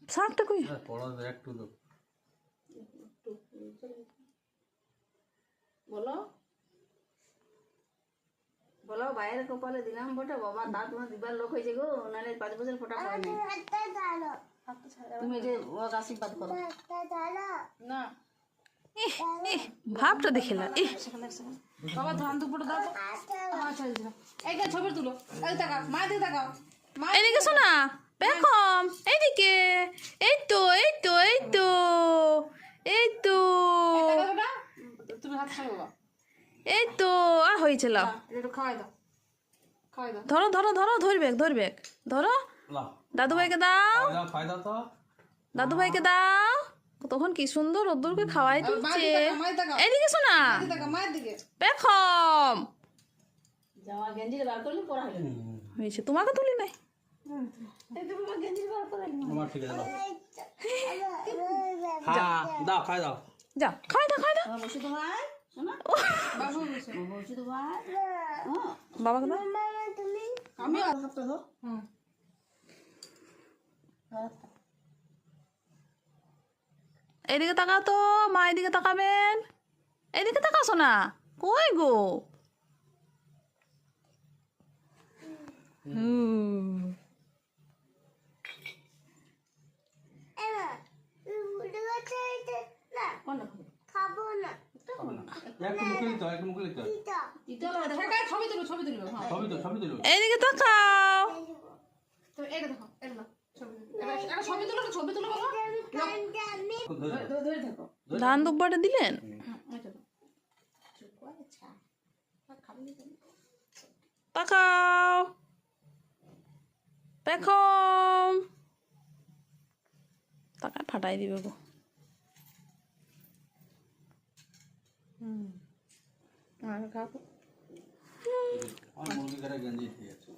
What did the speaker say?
শাকটা কই বলো বলো বাইরে কপালে দিলাম বটে বাবা তা তোমার দিবার লোক হয়েছে গো নাহলে 5 বছর ফোটা পড়ে নাই তুমি যে ও আশীর্বাদ করো না ভাবটা দেখিলা বাবা ধান দুপুরে দাও আচ্ছা এইটা ছবি তুলো এই তাকাও মা দিকে তাকাও মা এদিকে শোনা বেকম এইদিকে এই তো এই তো এই তো এই তো তুমি হাত খাও বাবা এই তো হয়েছিল একটু খাওয়াই দাও ধরো ধরো ধরো ধরবে ধরবে ধরো দাদু ভাইকে দাও দাদু ভাইকে দাও তখন কি সুন্দর রোদ্দুরকে খাওয়াই দিচ্ছে এদিকে শোনা মায়ের দিকে বেকম জামা গেঞ্জি বার করলে পরা হলো হয়েছে তোমাকে তুলি নাই এই তো বাবা গেঞ্জি বার করে আমার ঠিক আছে হ্যাঁ দাও খাই দাও যাও খাই দাও খাই দাও বসে তো ভাই শোনা বাবু বসে তো ভাই বাবাকে দাও আমি আর হাতটা ধর এদিকে তাকাও তো মা এদিকে তাকাবেন এদিকে তাকাও শোনা কই গো এদিকে তাকাও ধান দুব্বাটা দিলেন তাকাও পেখম তাকায় ফাটাই দিবে গো গেঞ্জি ঠিক আছে